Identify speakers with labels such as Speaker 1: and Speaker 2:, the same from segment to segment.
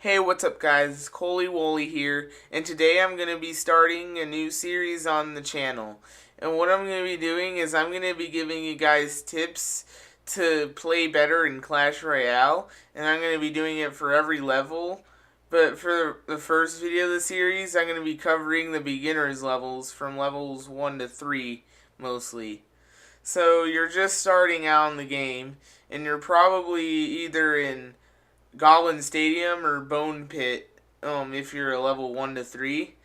Speaker 1: Hey, what's up guys? It's Coley Woolly here, and today I'm going to be starting a new series on the channel. And what I'm going to be doing is I'm going to be giving you guys tips to play better in Clash Royale, and I'm going to be doing it for every level. But for the first video of the series, I'm going to be covering the beginner's levels from levels 1 to 3 mostly. So you're just starting out in the game, and you're probably either in Goblin Stadium or Bone Pit, if you're a level 1 to 3.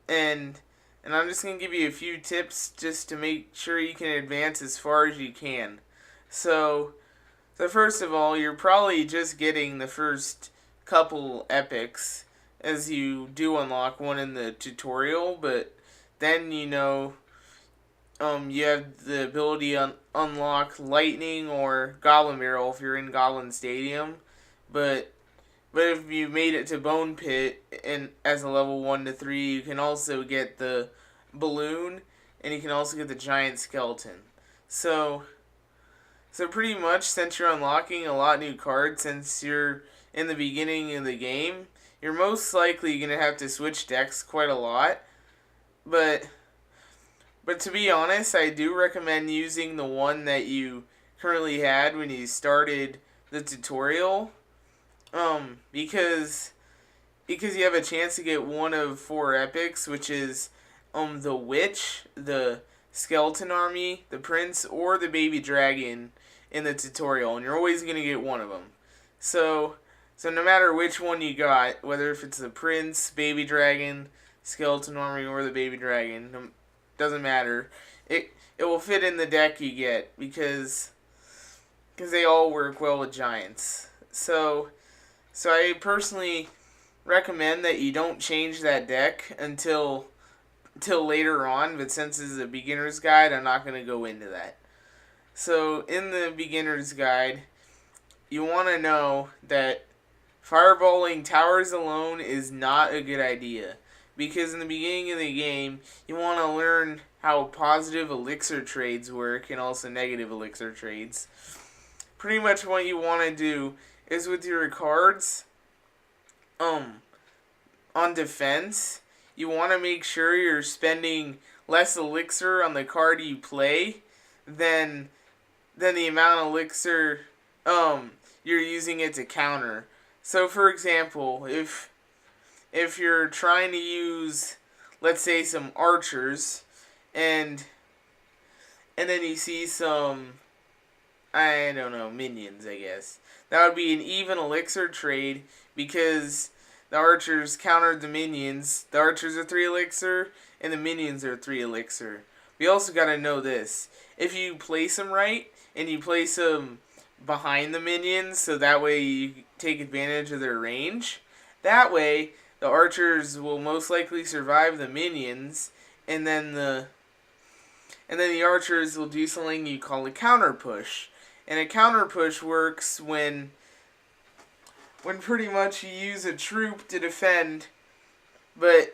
Speaker 1: And I'm just going to give you a few tips just to make sure you can advance as far as you can. So first of all, you're probably just getting the first couple epics as you do unlock one in the tutorial, but then you have the ability to unlock Lightning or Goblin Barrel if you're in Goblin Stadium. But if you made it to Bone Pit and as a level 1 to 3, you can also get the balloon and you can also get the giant skeleton. So pretty much, since you're unlocking a lot of new cards, since you're in the beginning of the game, you're most likely going to have to switch decks quite a lot. But to be honest, I do recommend using the one that you currently had when you started the tutorial. Because you have a chance to get one of 4 epics, which is the Witch, the Skeleton Army, the Prince, or the Baby Dragon in the tutorial, and you're always gonna get one of them. So no matter which one you got, whether if it's the Prince, Baby Dragon, Skeleton Army, or the Baby Dragon, doesn't matter. It will fit in the deck you get because they all work well with giants. So I personally recommend that you don't change that deck until later on, but since this is a beginner's guide, I'm not going to go into that. So in the beginner's guide, you want to know that fireballing towers alone is not a good idea, because in the beginning of the game, you want to learn how positive elixir trades work and also negative elixir trades. Pretty much what you want to do is with your cards on defense, you want to make sure you're spending less elixir on the card you play than the amount of elixir you're using it to counter. So for example, if you're trying to use, let's say, some archers and then you see some, I don't know, minions, I guess. That would be an even elixir trade because the archers countered the minions. The archers are 3 elixir and the minions are 3 elixir. We also got to know this. If you place them right and you place them behind the minions so that way you take advantage of their range, that way the archers will most likely survive the minions, and then the archers will do something you call a counter push. And a counter push works when pretty much you use a troop to defend, but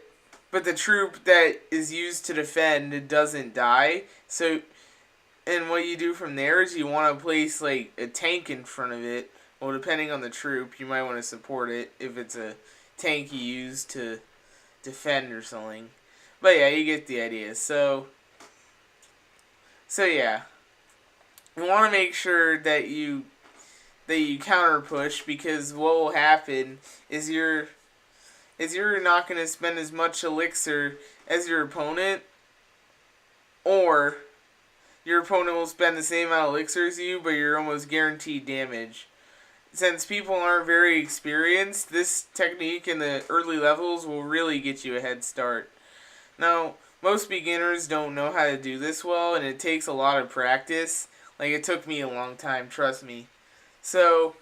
Speaker 1: the troop that is used to defend doesn't die. So, and what you do from there is you want to place like a tank in front of it. Well, depending on the troop, you might want to support it if it's a tank you use to defend or something. But yeah, you get the idea. So yeah. You want to make sure that you counter push, because what will happen is you're not going to spend as much elixir as your opponent, or your opponent will spend the same amount of elixir as you, but you're almost guaranteed damage. Since people aren't very experienced, this technique in the early levels will really get you a head start. Now, most beginners don't know how to do this well, and it takes a lot of practice. Like, it took me a long time, trust me. So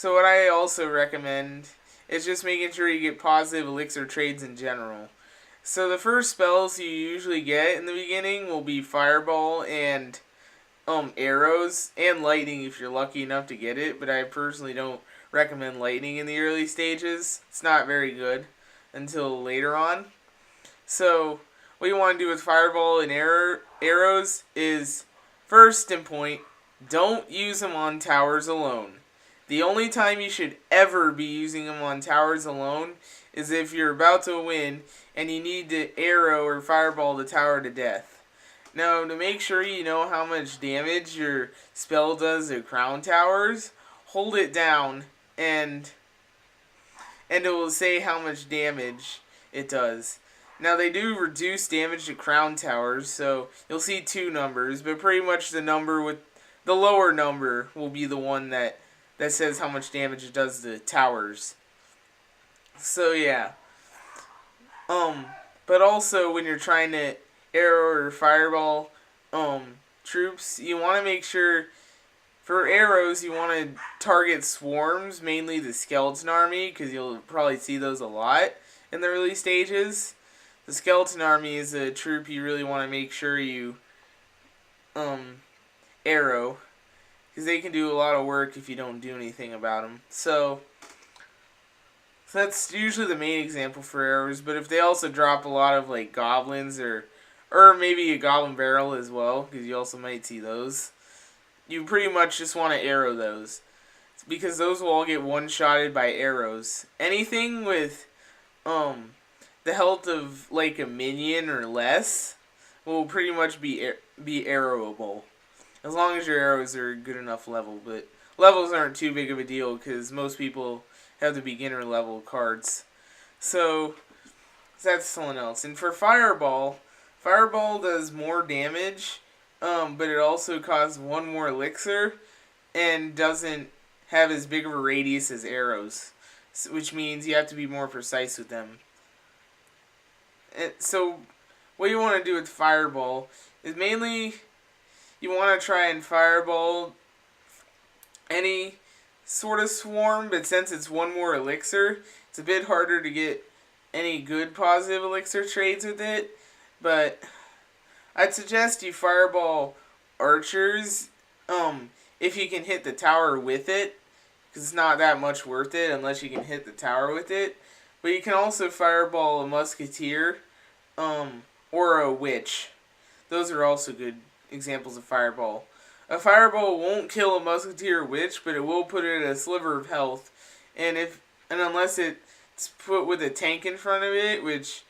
Speaker 1: what I also recommend is just making sure you get positive elixir trades in general. So the first spells you usually get in the beginning will be Fireball and arrows, and Lightning if you're lucky enough to get it, but I personally don't recommend Lightning in the early stages. It's not very good until later on. So what you want to do with Fireball and arrows is, first in point, don't use them on towers alone. The only time you should ever be using them on towers alone is if you're about to win and you need to arrow or fireball the tower to death. Now, to make sure you know how much damage your spell does to crown towers, hold it down and it will say how much damage it does. Now, they do reduce damage to crown towers, so you'll see two numbers, but pretty much the number with the lower number will be the one that says how much damage it does to towers. So yeah. But also when you're trying to arrow or fireball troops, you want to make sure for arrows you want to target swarms, mainly the skeleton army, because you'll probably see those a lot in the early stages. The skeleton army is a troop you really want to make sure you arrow, because they can do a lot of work if you don't do anything about them. So that's usually the main example for arrows, but if they also drop a lot of like goblins or maybe a goblin barrel as well, because you also might see those, you pretty much just want to arrow those, because those will all get one-shotted by arrows. Anything with the health of like a minion or less will pretty much be arrowable, as long as your arrows are good enough level. But levels aren't too big of a deal because most people have the beginner level cards. So that's something else. And for Fireball does more damage, but it also costs one more elixir and doesn't have as big of a radius as arrows, which means you have to be more precise with them. And so what you want to do with Fireball is mainly you want to try and Fireball any sort of swarm, but since it's one more elixir, it's a bit harder to get any good positive elixir trades with it. But I'd suggest you Fireball archers if you can hit the tower with it, because it's not that much worth it unless you can hit the tower with it. But you can also Fireball a musketeer or a witch. Those are also good examples of Fireball. A Fireball won't kill a musketeer or witch, but it will put it at a sliver of health. And unless it's put with a tank in front of it, which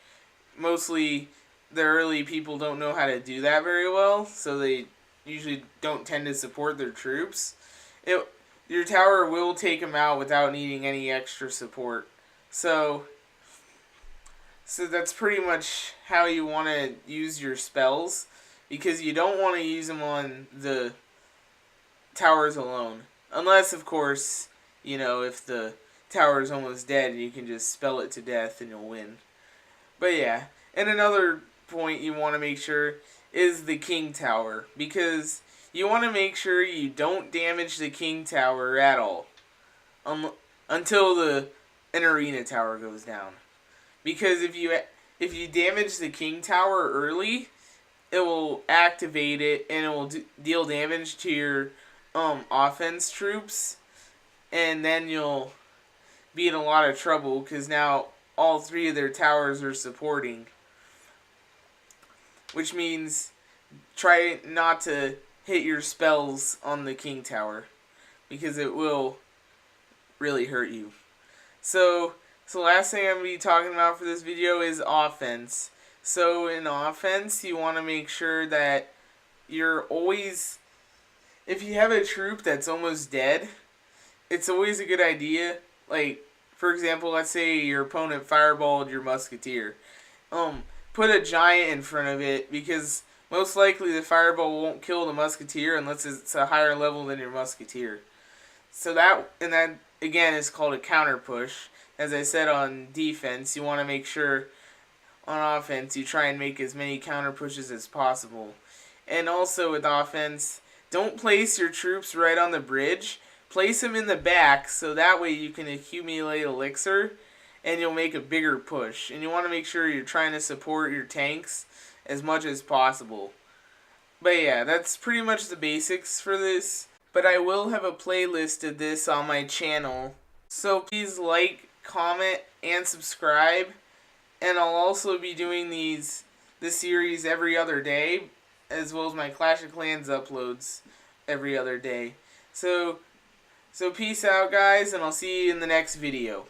Speaker 1: mostly the early people don't know how to do that very well, so they usually don't tend to support their troops, your tower will take them out without needing any extra support. So that's pretty much how you want to use your spells, because you don't want to use them on the towers alone. Unless, of course, if the tower is almost dead and you can just spell it to death and you'll win. But yeah, and another point you want to make sure is the king tower, because you want to make sure you don't damage the king tower at all until an arena tower goes down. Because if you damage the king tower early, it will activate it and it will deal damage to your offense troops, and then you'll be in a lot of trouble because now all three of their towers are supporting, which means try not to hit your spells on the king tower, because it will really hurt you. So last thing I'm going to be talking about for this video is offense. So in offense, you want to make sure that you're always, if you have a troop that's almost dead, it's always a good idea. Like, for example, let's say your opponent fireballed your musketeer. Put a giant in front of it, because most likely the fireball won't kill the musketeer unless it's a higher level than your musketeer. So that again is called a counter push. As I said, on defense, you want to make sure on offense you try and make as many counter pushes as possible. And also with offense, don't place your troops right on the bridge. Place them in the back, so that way you can accumulate elixir and you'll make a bigger push. And you want to make sure you're trying to support your tanks as much as possible. But yeah, that's pretty much the basics for this. But I will have a playlist of this on my channel, so please like, comment, and subscribe. And I'll also be doing this series every other day, as well as my Clash of Clans uploads every other day. So So peace out, guys, and I'll see you in the next video.